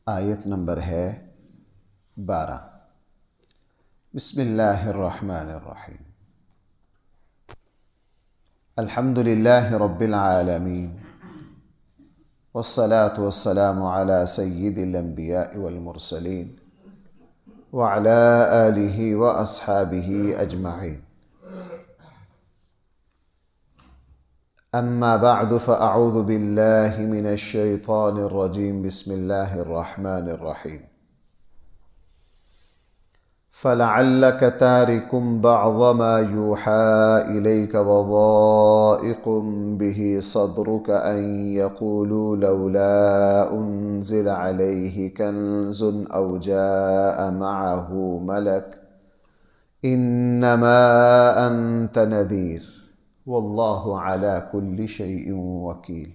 آیت نمبر ہے 12۔ بسم اللہ الرحمن الرحیم۔ الحمد للہ رب العالمین، والصلاة والسلام علی سید الانبیاء والمرسلین وعلی آلہ واصحابہ اجمعین۔ اما بعد فاعوذ باللہ من الشیطان الرجیم۔ بسم اللہ الرحمن الرحیم۔ فلعلك تارك بعض ما يوحى إليك وضائق به صدرك أن يقولوا لولا أنزل عليه كنز أو جاء معه ملك إنما أنت نذير والله على كل شيء وكيل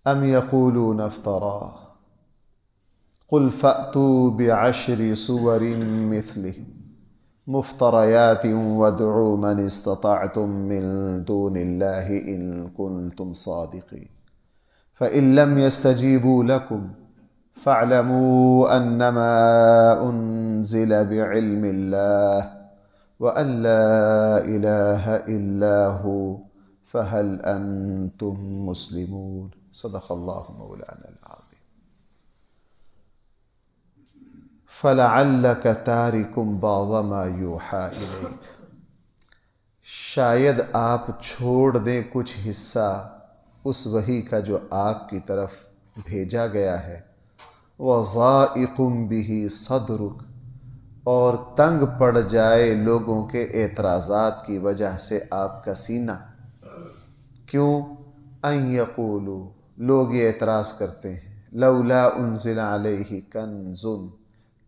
أم يقولون افتراه قل فأتوا بعشر سور مثله مفتريات وادعوا من استطعتم من دون الله إن كنتم صادقين فإن لم يستجيبوا لكم فاعلموا أنما أنزل بعلم الله وأن لا إله إلا هو فهل أنتم مسلمون۔ صدق اللہ مولانا العظیم۔ فَلَعَلَّكَ تَارِكٌ بَعْضَ مَا يُوحَى إِلَيْكَ، شاید آپ چھوڑ دیں کچھ حصہ اس وحی کا جو آپ کی طرف بھیجا گیا ہے۔ وَضَائِقٌ بِهِ صَدْرُكَ، اور تنگ پڑ جائے لوگوں کے اعتراضات کی وجہ سے آپ کا سینہ۔ کیوں؟ ان یقولوا، لوگ یہ اعتراض کرتے ہیں، لولا انزل علیہ کنز،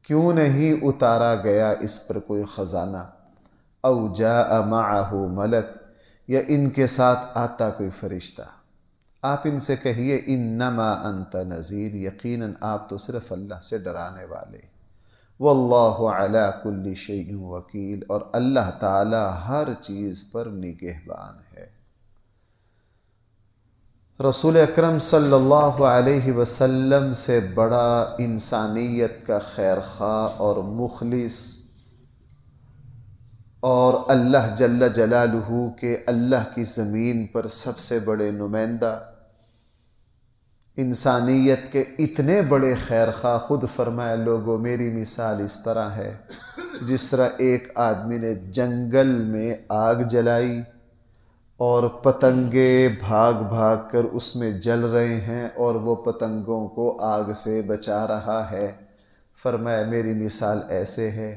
کیوں نہیں اتارا گیا اس پر کوئی خزانہ، او جاء معہ ملک، یا ان کے ساتھ آتا کوئی فرشتہ۔ آپ ان سے کہیے انما انت نذیر، یقیناً آپ تو صرف اللہ سے ڈرانے والے۔ واللہ علی کل شیء وکیل، اور اللہ تعالی ہر چیز پر نگہبان ہے۔ رسول اکرم صلی اللہ علیہ وسلم سے بڑا انسانیت کا خیر خواہ اور مخلص اور اللہ جل جلالہ کے اللہ کی زمین پر سب سے بڑے نمائندہ، انسانیت کے اتنے بڑے خیر خواہ، خود فرمایا لوگوں میری مثال اس طرح ہے جس طرح ایک آدمی نے جنگل میں آگ جلائی اور پتنگے بھاگ بھاگ کر اس میں جل رہے ہیں اور وہ پتنگوں کو آگ سے بچا رہا ہے۔ فرمایا میری مثال ایسے ہے،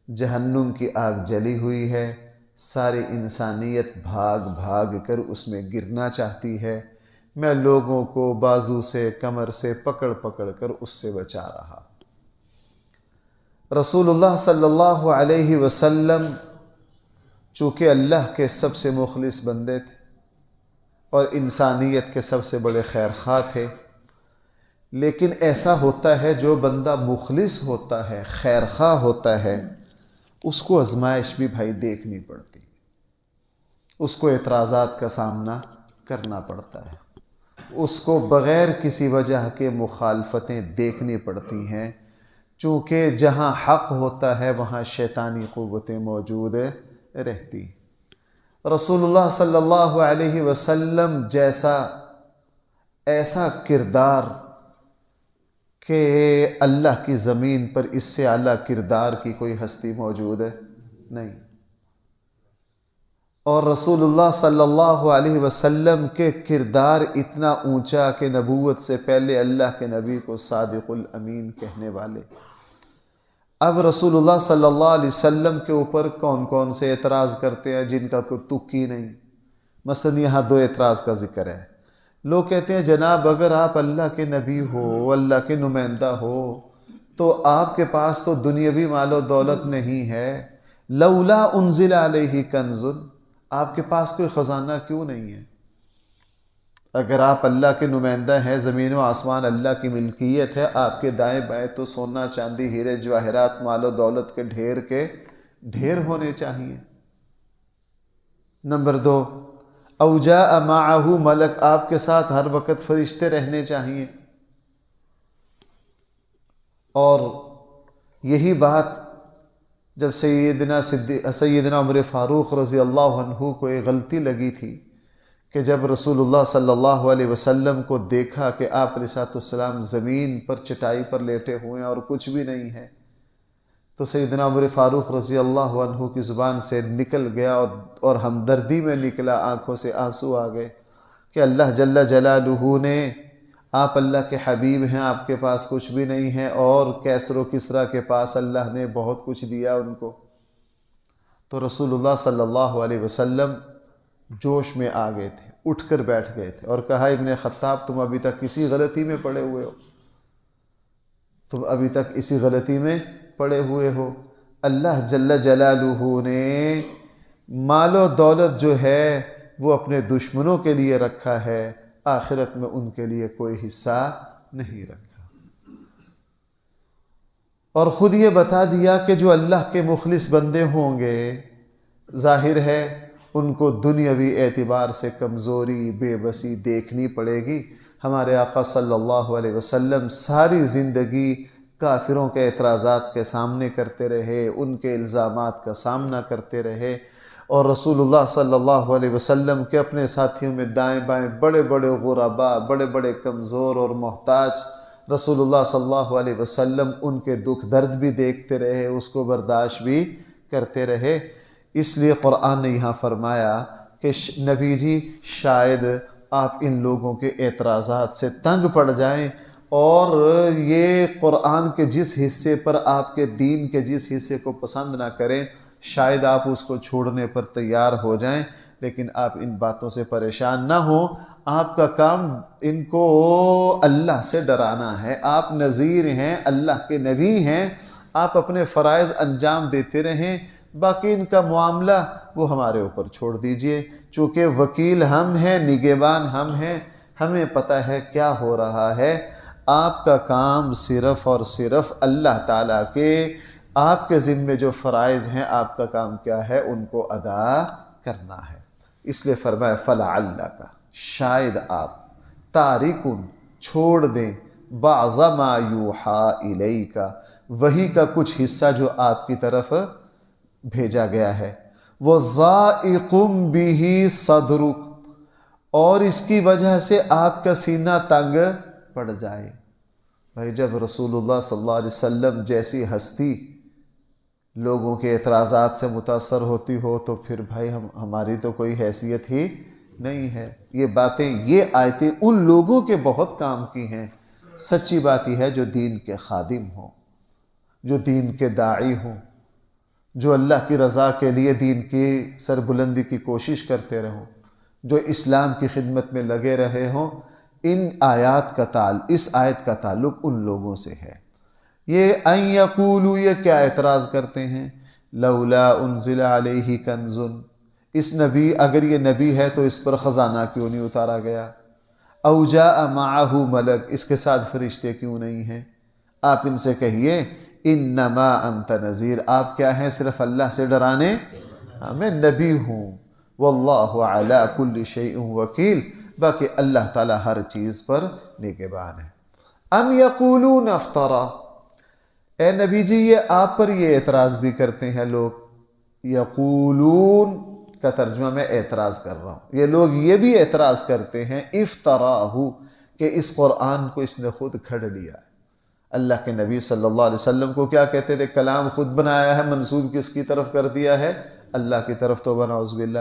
جہنم کی آگ جلی ہوئی ہے، ساری انسانیت بھاگ بھاگ کر اس میں گرنا چاہتی ہے، میں لوگوں کو بازو سے کمر سے پکڑ پکڑ کر اس سے بچا رہا۔ رسول اللہ صلی اللہ علیہ وسلم چونکہ اللہ کے سب سے مخلص بندے تھے اور انسانیت کے سب سے بڑے خیر خواہ تھے، لیکن ایسا ہوتا ہے جو بندہ مخلص ہوتا ہے، خیر خواہ ہوتا ہے، اس کو آزمائش بھی بھائی دیکھنی پڑتی، اس کو اعتراضات کا سامنا کرنا پڑتا ہے، اس کو بغیر کسی وجہ کے مخالفتیں دیکھنی پڑتی ہیں، چونکہ جہاں حق ہوتا ہے وہاں شیطانی قوتیں موجود رہتی۔ رسول اللہ صلی اللہ علیہ وسلم جیسا ایسا کردار کہ اللہ کی زمین پر اس سے اعلیٰ کردار کی کوئی ہستی موجود نہیں، اور رسول اللہ صلی اللہ علیہ وسلم کے کردار اتنا اونچا کہ نبوت سے پہلے اللہ کے نبی کو صادق الامین کہنے والے۔ اب رسول اللہ صلی اللہ علیہ وسلم کے اوپر کون کون سے اعتراض کرتے ہیں جن کا کوئی تک ہی نہیں۔ مثلا یہاں دو اعتراض کا ذکر ہے۔ لوگ کہتے ہیں جناب اگر آپ اللہ کے نبی ہو، اللہ کے نمائندہ ہو، تو آپ کے پاس تو دنیاوی مال و دولت نہیں ہے، لولا انزل علیہ کنز، آپ کے پاس کوئی خزانہ کیوں نہیں ہے؟ اگر آپ اللہ کے نمائندہ ہیں، زمین و آسمان اللہ کی ملکیت ہے، آپ کے دائیں بائیں تو سونا چاندی ہیرے جواہرات مال و دولت کے ڈھیر ہونے چاہیے۔ نمبر دو، او جاء معہ ملک، آپ کے ساتھ ہر وقت فرشتے رہنے چاہیے۔ اور یہی بات جب سیدنا عمر فاروق رضی اللہ عنہ کو ایک غلطی لگی تھی کہ جب رسول اللہ صلی اللہ علیہ وسلم کو دیکھا کہ آپ علیہ السلام زمین پر چٹائی پر لیٹے ہوئے ہیں اور کچھ بھی نہیں ہے، تو سیدنا عمر فاروق رضی اللہ عنہ کی زبان سے نکل گیا اور ہمدردی میں نکلا، آنکھوں سے آنسو آ گئے کہ اللہ جل جلالہ نے، آپ اللہ کے حبیب ہیں، آپ کے پاس کچھ بھی نہیں ہے، اور کیسر و کسریٰ کے پاس اللہ نے بہت کچھ دیا ان کو۔ تو رسول اللہ صلی اللہ علیہ وسلم جوش میں آ گئے تھے، اٹھ کر بیٹھ گئے تھے اور کہا ابن خطاب تم ابھی تک کسی غلطی میں پڑے ہوئے ہو، تم ابھی تک اسی غلطی میں پڑے ہوئے ہو۔ اللہ جل جلالہ نے مال و دولت جو ہے وہ اپنے دشمنوں کے لیے رکھا ہے، آخرت میں ان کے لیے کوئی حصہ نہیں رکھا، اور خود یہ بتا دیا کہ جو اللہ کے مخلص بندے ہوں گے، ظاہر ہے ان کو دنیاوی اعتبار سے کمزوری، بے بسی دیکھنی پڑے گی۔ ہمارے آقا صلی اللہ علیہ وسلم ساری زندگی کافروں کے اعتراضات کے سامنے کرتے رہے، ان کے الزامات کا سامنا کرتے رہے، اور رسول اللہ صلی اللہ علیہ وسلم کے اپنے ساتھیوں میں دائیں بائیں بڑے بڑے غرباء، بڑے بڑے کمزور اور محتاج، رسول اللہ صلی اللہ علیہ وسلم ان کے دکھ درد بھی دیکھتے رہے، اس کو برداشت بھی کرتے رہے۔ اس لیے قرآن نے یہاں فرمایا کہ نبی جی شاید آپ ان لوگوں کے اعتراضات سے تنگ پڑ جائیں، اور یہ قرآن کے جس حصے پر آپ کے دین کے جس حصے کو پسند نہ کریں، شاید آپ اس کو چھوڑنے پر تیار ہو جائیں، لیکن آپ ان باتوں سے پریشان نہ ہوں۔ آپ کا کام ان کو اللہ سے ڈرانا ہے، آپ نذیر ہیں، اللہ کے نبی ہیں، آپ اپنے فرائض انجام دیتے رہیں، باقی ان کا معاملہ وہ ہمارے اوپر چھوڑ دیجئے، چونکہ وکیل ہم ہیں، نگہبان ہم ہیں، ہمیں پتہ ہے کیا ہو رہا ہے۔ آپ کا کام صرف اور صرف اللہ تعالیٰ کے آپ کے ذمے جو فرائض ہیں، آپ کا کام کیا ہے، ان کو ادا کرنا ہے۔ اس لیے فرمایا فَلَعَلَّكَ، شاید آپ تارکن چھوڑ دیں بعض ما یوحیٰ الیک، وحی کا کچھ حصہ جو آپ کی طرف بھیجا گیا ہے، وَضَائِقٌ بِهِ صَدْرُكَ، اور اس کی وجہ سے آپ کا سینہ تنگ پڑ جائے۔ بھائی جب رسول اللہ صلی اللہ علیہ وسلم جیسی ہستی لوگوں کے اعتراضات سے متاثر ہوتی ہو تو پھر بھائی ہماری تو کوئی حیثیت ہی نہیں ہے۔ یہ باتیں، یہ آیتیں ان لوگوں کے بہت کام کی ہیں۔ سچی بات یہ ہے جو دین کے خادم ہوں، جو دین کے داعی ہوں، جو اللہ کی رضا کے لیے دین کی سربلندی کی کوشش کرتے رہوں، جو اسلام کی خدمت میں لگے رہے ہوں، اس آیت کا تعلق ان لوگوں سے ہے۔ یہ ان یقولوا، یہ کیا اعتراض کرتے ہیں، لولا انزل علیہ کنز، اس نبی، اگر یہ نبی ہے تو اس پر خزانہ کیوں نہیں اتارا گیا، او جاء معہ ملک، اس کے ساتھ فرشتے کیوں نہیں ہیں۔ آپ ان سے کہیے انما انت نذیر، آپ کیا ہیں، صرف اللہ سے ڈرانے، میں نبی ہوں، واللہ علی کل شیء وکیل، باقی اللہ تعالی ہر چیز پر نگہبان ہے۔ ام یقولون افترا، اے نبی جی یہ آپ پر یہ اعتراض بھی کرتے ہیں لوگ، یقولون کا ترجمہ میں اعتراض کر رہا ہوں، یہ لوگ یہ بھی اعتراض کرتے ہیں افتراہ، کہ اس قرآن کو اس نے خود گھڑ لیا ہے۔ اللہ کے نبی صلی اللہ علیہ وسلم کو کیا کہتے تھے، کلام خود بنایا ہے، منسوب کس کی طرف کر دیا ہے، اللہ کی طرف، توبہ نعوذ باللہ۔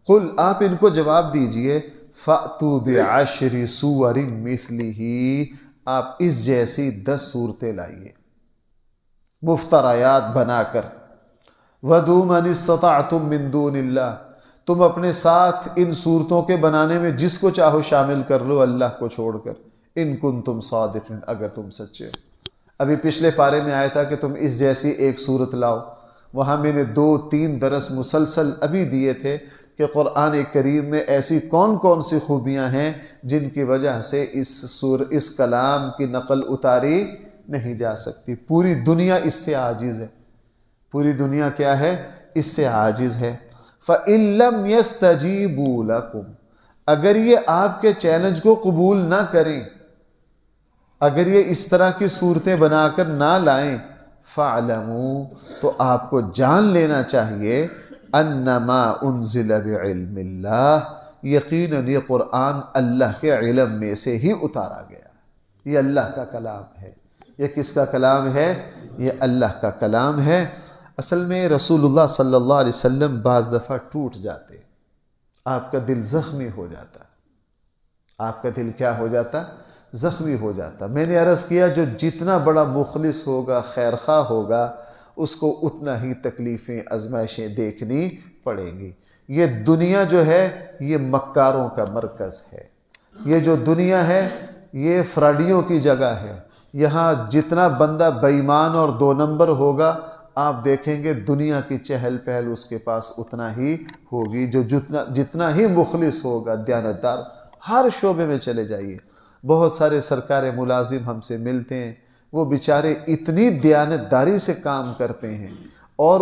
قل، آپ ان کو جواب دیجئے، فَأْتُوا بِعَشْرِ سُوَرٍ مِثْلِهِ، آپ اس جیسی 10 صورتیں لائیے مفتریات بنا کر، وَدُوا مَنِ اسْتَطَعْتُم مِّن دُونِ اللَّهِ، تم اپنے ساتھ ان صورتوں کے بنانے میں جس کو چاہو شامل کر لو اللہ کو چھوڑ کر، ان کنتم صادقین، اگر تم سچے ہو۔ ابھی پچھلے پارے میں آیا تھا کہ تم اس جیسی ایک صورت لاؤ، وہاں میں نے 2-3 درس مسلسل ابھی دیے تھے کہ قرآن کریم میں ایسی کون کون سی خوبیاں ہیں جن کی وجہ سے اس کلام کی نقل اتاری نہیں جا سکتی۔ پوری دنیا اس سے عاجز ہے، پوری دنیا کیا ہے، اس سے عاجز ہے۔ فَإِن لَّمْ يَسْتَجِيبُوا لَكُمْ، اگر یہ آپ کے چیلنج کو قبول نہ کریں، اگر یہ اس طرح کی صورتیں بنا کر نہ لائیں فَاعْلَمُوا تو آپ کو جان لینا چاہیے انما انزل بعلم اللہ یقیناً یہ قرآن اللہ کے علم میں سے ہی اتارا گیا، یہ اللہ کا کلام ہے۔ یہ کس کا کلام ہے؟ یہ اللہ کا کلام ہے۔ اصل میں رسول اللہ صلی اللہ علیہ وسلم بعض دفعہ ٹوٹ جاتے، آپ کا دل زخمی ہو جاتا، آپ کا دل کیا ہو جاتا؟ زخمی ہو جاتا۔ میں نے عرض کیا جو جتنا بڑا مخلص ہوگا، خیر خواہ ہوگا، اس کو اتنا ہی تکلیفیں، آزمائشیں دیکھنی پڑیں گی۔ یہ دنیا جو ہے یہ مکاروں کا مرکز ہے، یہ جو دنیا ہے یہ فراڈیوں کی جگہ ہے۔ یہاں جتنا بندہ بے ایمان اور دو نمبر ہوگا آپ دیکھیں گے دنیا کی چہل پہل اس کے پاس اتنا ہی ہوگی۔ جو جتنا ہی مخلص ہوگا، دیانتدار، ہر شعبے میں چلے جائیے، بہت سارے سرکار ملازم ہم سے ملتے ہیں، وہ بیچارے اتنی دیانتداری سے کام کرتے ہیں اور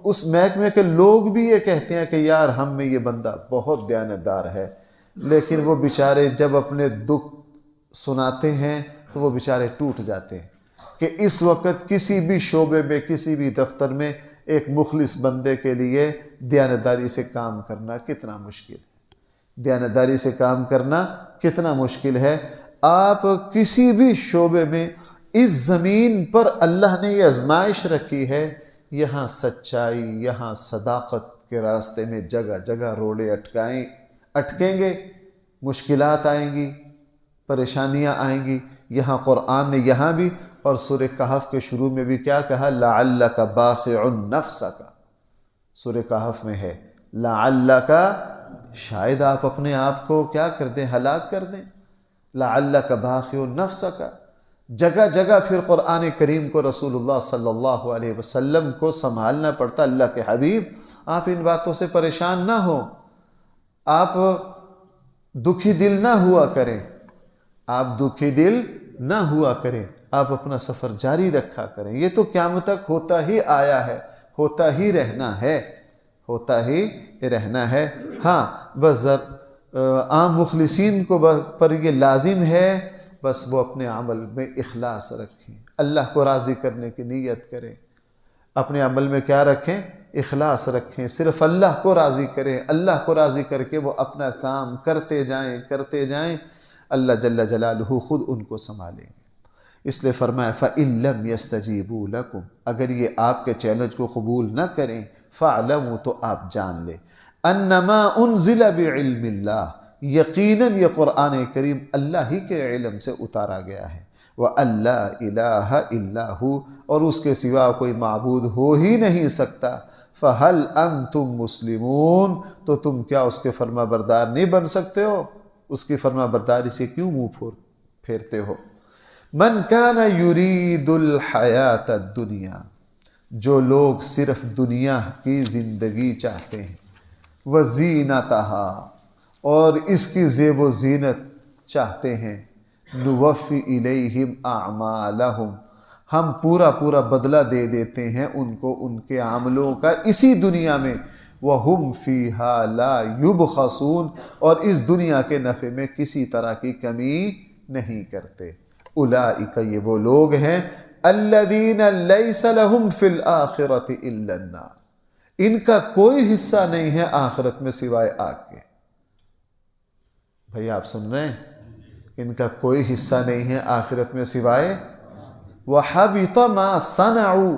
اس محکمے کے لوگ بھی یہ کہتے ہیں کہ یار ہم میں یہ بندہ بہت دیانتدار ہے، لیکن وہ بیچارے جب اپنے دکھ سناتے ہیں تو وہ بیچارے ٹوٹ جاتے ہیں کہ اس وقت کسی بھی شعبے میں، کسی بھی دفتر میں ایک مخلص بندے کے لیے دیانتداری سے کام کرنا کتنا مشکل ہے، دیانتداری سے کام کرنا کتنا مشکل ہے۔ آپ کسی بھی شعبے میں اس زمین پر اللہ نے یہ آزمائش رکھی ہے، یہاں سچائی، یہاں صداقت کے راستے میں جگہ جگہ روڑے اٹکیں گے، مشکلات آئیں گی، پریشانیاں آئیں گی۔ یہاں قرآن نے یہاں بھی اور سورہ کہف کے شروع میں بھی کیا کہا؟ لعلک باخع نفسک، سورہ کہف میں ہے لعلک، شاید آپ اپنے آپ کو کیا کر دیں؟ ہلاک کر دیں۔ لعلک باخع نفسک، جگہ جگہ پھر قرآن کریم کو رسول اللہ صلی اللہ علیہ وسلم کو سنبھالنا پڑتا۔ اللہ کے حبیب آپ ان باتوں سے پریشان نہ ہوں، آپ دکھی دل نہ ہوا کریں، آپ دکھی دل نہ ہوا کریں، آپ اپنا سفر جاری رکھا کریں۔ یہ تو قیامت تک ہوتا ہی آیا ہے، ہوتا ہی رہنا ہے، ہوتا ہی رہنا ہے۔ ہاں بس عام مخلصین کو پر یہ لازم ہے بس وہ اپنے عمل میں اخلاص رکھیں، اللہ کو راضی کرنے کی نیت کریں، اپنے عمل میں کیا رکھیں؟ اخلاص رکھیں، صرف اللہ کو راضی کریں، اللہ کو راضی کر کے وہ اپنا کام کرتے جائیں، اللہ جل جلالہ خود ان کو سنبھالیں گے۔ اس لیے فرمایا فَإِن لَّمْ يَسْتَجِيبُوا لَكُمْ، اگر یہ آپ کے چیلنج کو قبول نہ کریں فَاعْلَمُوا تو آپ جان لیں اَنَّمَا أُنزِلَ بِعِلْمِ اللَّهِ، یقیناً یہ قرآن کریم اللہ ہی کے علم سے اتارا گیا ہے، وَأَن لَّا إِلَٰهَ إِلَّا هُوَ، اور اس کے سوا کوئی معبود ہو ہی نہیں سکتا، فَهَلْ أَنْتُمْ مُسْلِمُونَ، تو تم کیا اس کے فرما بردار نہیں بن سکتے ہو؟ اس کی فرما برداری سے کیوں منہ پھیرتے ہو؟ من کان یرید الحیات الدنیا، جو لوگ صرف دنیا کی زندگی چاہتے ہیں، وزینتہا، اور اس کی زیب و زینت چاہتے ہیں، نوفی الیہم اعمالہم، ہم پورا بدلہ دے دیتے ہیں ان کو ان کے عملوں کا اسی دنیا میں، وَهُمْ فِيهَا لَا يُبْخَسُونَ، اور اس دنیا کے نفع میں کسی طرح کی کمی نہیں کرتے۔ اولئک، یہ وہ لوگ ہیں، الذین لیس لہم فی الآخرۃ الا النار، ان کا کوئی حصہ نہیں ہے آخرت میں سوائے آگ کے۔ بھئی آپ سن رہے ہیں؟ ان کا کوئی حصہ نہیں ہے آخرت میں سوائے، وَحَبِطَ مَا صَنَعُوا،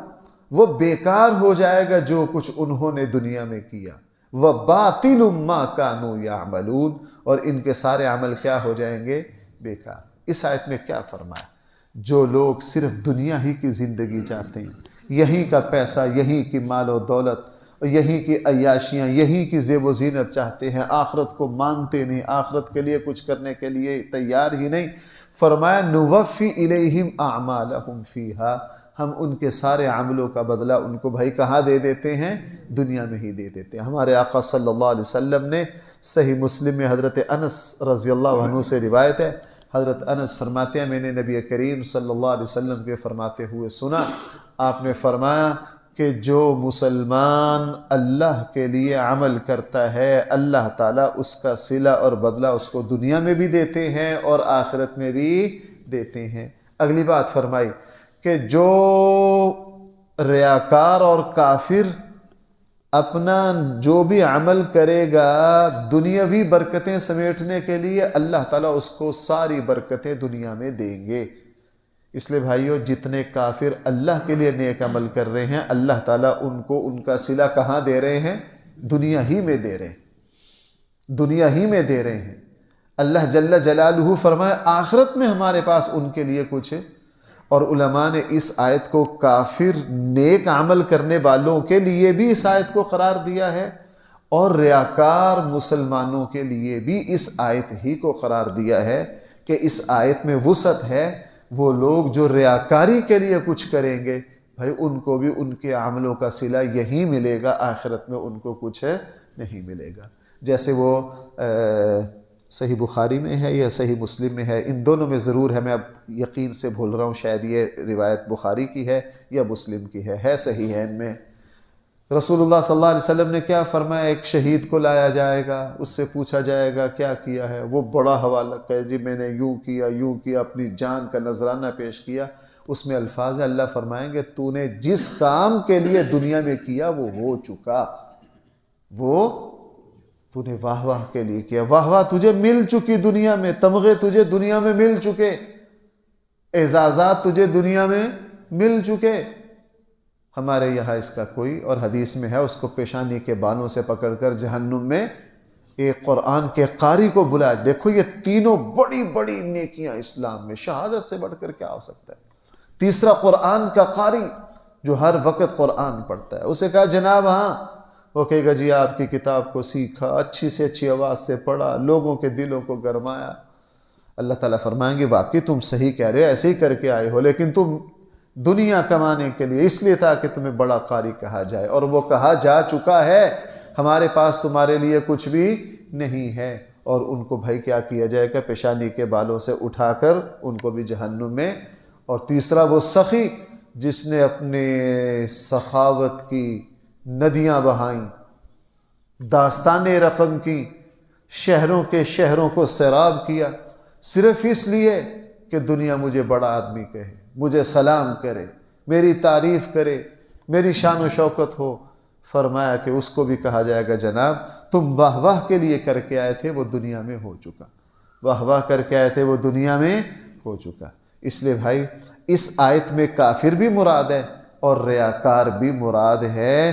وہ بیکار ہو جائے گا جو کچھ انہوں نے دنیا میں کیا، وَبَاطِلٌ مَا كَانُوا يَعْمَلُونَ، اور ان کے سارے عمل کیا ہو جائیں گے؟ بیکار۔ اس آیت میں کیا فرمایا؟ جو لوگ صرف دنیا ہی کی زندگی چاہتے ہیں، یہیں کا پیسہ، یہیں کی مال و دولت، یہیں کی عیاشیاں، یہیں کی زیب و زینت چاہتے ہیں، آخرت کو مانتے نہیں، آخرت کے لیے کچھ کرنے کے لیے تیار ہی نہیں، فرمایا نوفی الیہم اعمالہم فیہا، ہم ان کے سارے عملوں کا بدلہ ان کو بھائی کہاں دے دیتے ہیں؟ دنیا میں ہی دے دیتے ہیں۔ ہمارے آقا صلی اللہ علیہ وسلم نے صحیح مسلم میں حضرت انس رضی اللہ عنہ سے روایت ہے، حضرت انس فرماتے ہیں میں نے نبی کریم صلی اللہ علیہ وسلم کے فرماتے ہوئے سنا، آپ نے فرمایا کہ جو مسلمان اللہ کے لیے عمل کرتا ہے اللہ تعالیٰ اس کا صلہ اور بدلہ اس کو دنیا میں بھی دیتے ہیں اور آخرت میں بھی دیتے ہیں۔ اگلی بات فرمائی کہ جو ریاکار اور کافر اپنا جو بھی عمل کرے گا دنیاوی برکتیں سمیٹنے کے لیے، اللہ تعالیٰ اس کو ساری برکتیں دنیا میں دیں گے۔ اس لیے بھائیو، جتنے کافر اللہ کے لیے نیک عمل کر رہے ہیں، اللہ تعالیٰ ان کو ان کا صلہ کہاں دے رہے ہیں؟ دنیا ہی میں دے رہے ہیں، دنیا ہی میں دے رہے ہیں۔ اللہ جل جلالہ فرمائے آخرت میں ہمارے پاس ان کے لیے کچھ ہے۔ اور علماء نے اس آیت کو کافر نیک عمل کرنے والوں کے لیے بھی اس آیت کو قرار دیا ہے، اور ریاکار مسلمانوں کے لیے بھی اس آیت ہی کو قرار دیا ہے کہ اس آیت میں وسعت ہے۔ وہ لوگ جو ریاکاری کے لیے کچھ کریں گے، بھائی ان کو بھی ان کے عملوں کا صلہ یہی ملے گا، آخرت میں ان کو کچھ نہیں ملے گا۔ جیسے وہ صحیح بخاری میں ہے یا صحیح مسلم میں ہے، ان دونوں میں ضرور ہے، میں اب یقین سے بھول رہا ہوں، شاید یہ روایت بخاری کی ہے یا مسلم کی ہے صحیح ہے۔ ان میں رسول اللہ صلی اللہ علیہ وسلم نے کیا فرمایا؟ ایک شہید کو لایا جائے گا، اس سے پوچھا جائے گا کیا کیا ہے، وہ بڑا حوالہ کہ جی میں نے یوں کیا، اپنی جان کا نذرانہ پیش کیا۔ اس میں الفاظ اللہ فرمائیں گے تو نے جس کام کے لیے دنیا میں کیا وہ ہو چکا، وہ تو نے واہ واہ کے لیے کیا، واہ واہ تجھے مل چکی دنیا میں، تمغے تجھے دنیا میں مل چکے، اعزازات تجھے دنیا میں مل چکے۔ ہمارے یہاں اس کا کوئی، اور حدیث میں ہے، اس کو پیشانی کے بالوں سے پکڑ کر جہنم میں ایک قرآن کے قاری کو بلایا۔ دیکھو یہ تینوں بڑی بڑی نیکیاں اسلام میں، شہادت سے بڑھ کر کیا ہو سکتا ہے؟ تیسرا قرآن کا قاری جو ہر وقت قرآن پڑھتا ہے، اسے کہا جناب ہاں، وہ کہے گا جی آپ کی کتاب کو سیکھا، اچھی سے اچھی آواز سے پڑھا، لوگوں کے دلوں کو گرمایا۔ اللہ تعالیٰ فرمائیں گے واقعی تم صحیح کہہ رہے ہو، ایسے ہی کر کے آئے ہو، لیکن تم دنیا کمانے کے لیے اس لیے تھا کہ تمہیں بڑا قاری کہا جائے، اور وہ کہا جا چکا ہے، ہمارے پاس تمہارے لیے کچھ بھی نہیں ہے۔ اور ان کو بھائی کیا کیا جائے گا؟ پیشانی کے بالوں سے اٹھا کر ان کو بھی جہنم میں۔ اور تیسرا وہ سخی جس نے اپنے سخاوت کی ندیاں بہائیں، داستان رقم کی، شہروں کے شہروں کو سیراب کیا، صرف اس لیے کہ دنیا مجھے بڑا آدمی کہے، مجھے سلام کرے، میری تعریف کرے، میری شان و شوکت ہو۔ فرمایا کہ اس کو بھی کہا جائے گا جناب تم واہ واہ کے لیے کر کے آئے تھے، وہ دنیا میں ہو چکا، واہ واہ کر کے آئے تھے، وہ دنیا میں ہو چکا۔ اس لیے بھائی اس آیت میں کافر بھی مراد ہے اور ریاکار بھی مراد ہے۔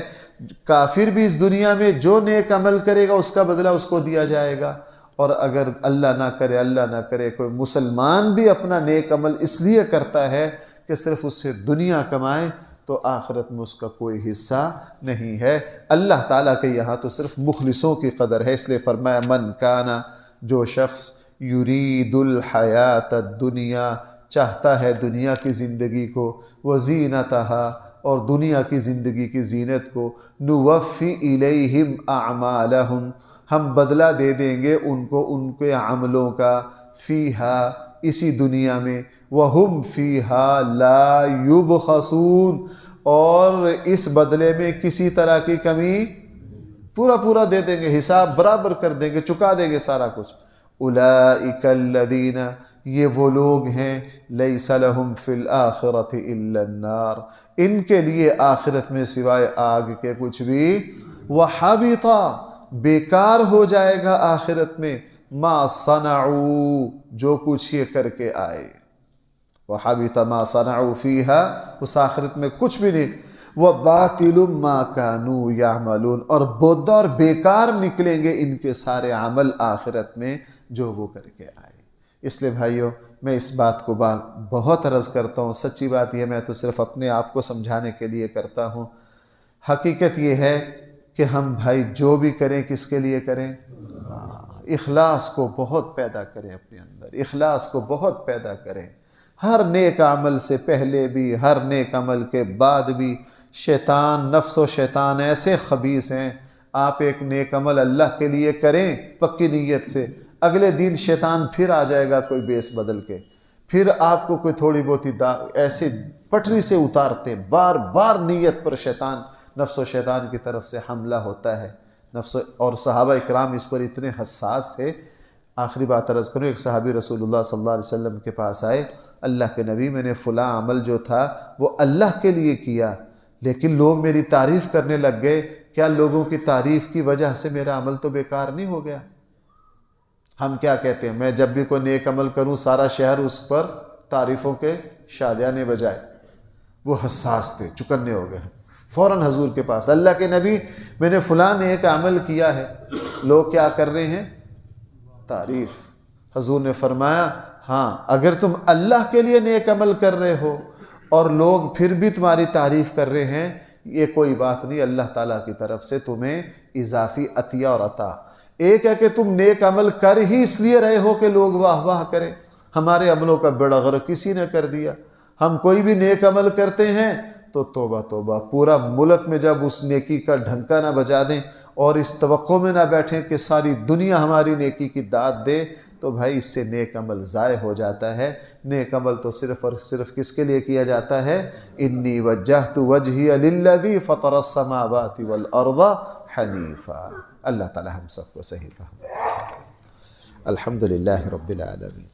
کافر بھی اس دنیا میں جو نیک عمل کرے گا اس کا بدلہ اس کو دیا جائے گا، اور اگر اللہ نہ کرے کوئی مسلمان بھی اپنا نیک عمل اس لیے کرتا ہے کہ صرف اس سے دنیا کمائے، تو آخرت میں اس کا کوئی حصہ نہیں ہے۔ اللہ تعالیٰ کے یہاں تو صرف مخلصوں کی قدر ہے، اس لیے فرمایا من کانا، جو شخص یرید الحیات الدنیا، چاہتا ہے دنیا کی زندگی کو، وزینتہا، اور دنیا کی زندگی کی زینت کو، نوفی الیہم اعمالہم، ہم بدلہ دے دیں گے ان کو ان کے عملوں کا، فیہا، اسی دنیا میں، وہم فیہا لا یبخسون، اور اس بدلے میں کسی طرح کی کمی پورا دے دیں گے، حساب برابر کر دیں گے، چکا دیں گے سارا کچھ۔ اولئک الذین، یہ وہ لوگ ہیں، لیس لہم فی الآخرۃ الا النار، ان کے لیے آخرت میں سوائے آگ کے کچھ بھی، وحبط، بیکار ہو جائے گا آخرت میں، ما صنعوا، جو کچھ یہ کر کے آئے، وحبط ما صنعوا فیہا، اس آخرت میں کچھ بھی نہیں، وباطل ما کانوا یعملون، اور بودھ اور بیکار نکلیں گے ان کے سارے عمل آخرت میں جو وہ کر کے آئے۔ اس لیے بھائیو میں اس بات کو بہت عرض کرتا ہوں، سچی بات یہ میں تو صرف اپنے آپ کو سمجھانے کے لیے کرتا ہوں، حقیقت یہ ہے کہ ہم بھائی جو بھی کریں کس کے لیے کریں؟ اخلاص کو بہت پیدا کریں اپنے اندر، اخلاص کو بہت پیدا کریں۔ ہر نیک عمل سے پہلے بھی، ہر نیک عمل کے بعد بھی، شیطان، نفس و شیطان ایسے خبیث ہیں، آپ ایک نیک عمل اللہ کے لیے کریں پکی نیت سے، اگلے دن شیطان پھر آ جائے گا کوئی بیس بدل کے، پھر آپ کو کوئی تھوڑی بہت ایسے پٹری سے اتارتے، بار بار نیت پر شیطان، نفس و شیطان کی طرف سے حملہ ہوتا ہے۔ اور صحابہ اکرام اس پر اتنے حساس تھے، آخری بات عرض کروں، ایک صحابی رسول اللہ صلی اللہ علیہ وسلم کے پاس آئے، اللہ کے نبی میں نے فلاں عمل جو تھا وہ اللہ کے لیے کیا، لیکن لوگ میری تعریف کرنے لگ گئے، کیا لوگوں کی تعریف کی وجہ سے میرا عمل تو بیکار نہیں ہو گیا؟ ہم کیا کہتے ہیں، میں جب بھی کوئی نیک عمل کروں سارا شہر اس پر تعریفوں کے شادیانے بجائے۔ وہ حساس تھے، چکنے ہو گئے، فوراً حضور کے پاس، اللہ کے نبی میں نے فلاں نیک عمل کیا ہے، لوگ کیا کر رہے ہیں؟ تعریف۔ حضور نے فرمایا ہاں، اگر تم اللہ کے لیے نیک عمل کر رہے ہو اور لوگ پھر بھی تمہاری تعریف کر رہے ہیں، یہ کوئی بات نہیں، اللہ تعالیٰ کی طرف سے تمہیں اضافی عطیہ اور عطا۔ ایک ہے کہ تم نیک عمل کر ہی اس لیے رہے ہو کہ لوگ واہ واہ کریں، ہمارے عملوں کا بیڑا غرق کسی نے کر دیا۔ ہم کوئی بھی نیک عمل کرتے ہیں تو توبہ توبہ، پورا ملک میں جب اس نیکی کا ڈھنکا نہ بجا دیں اور اس توقع میں نہ بیٹھیں کہ ساری دنیا ہماری نیکی کی داد دے، تو بھائی اس سے نیک عمل ضائع ہو جاتا ہے۔ نیک عمل تو صرف اور صرف کس کے لیے کیا جاتا ہے؟ انی وجہت وجہی للذی فطر السماوات والارض حنیفا۔ اللہ تعالی ہم سب کو صحیح فہم۔ الحمدللہ رب العالمین،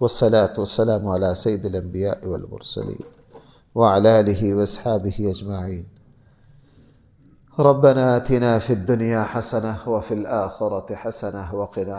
والصلاة والسلام علی سید الانبیاء والمرسلین وعلى آلہ واصحابہ اجمعین۔ ربنا آتنا فی الدنیا حسنہ وفی الآخرة حسنہ وقنا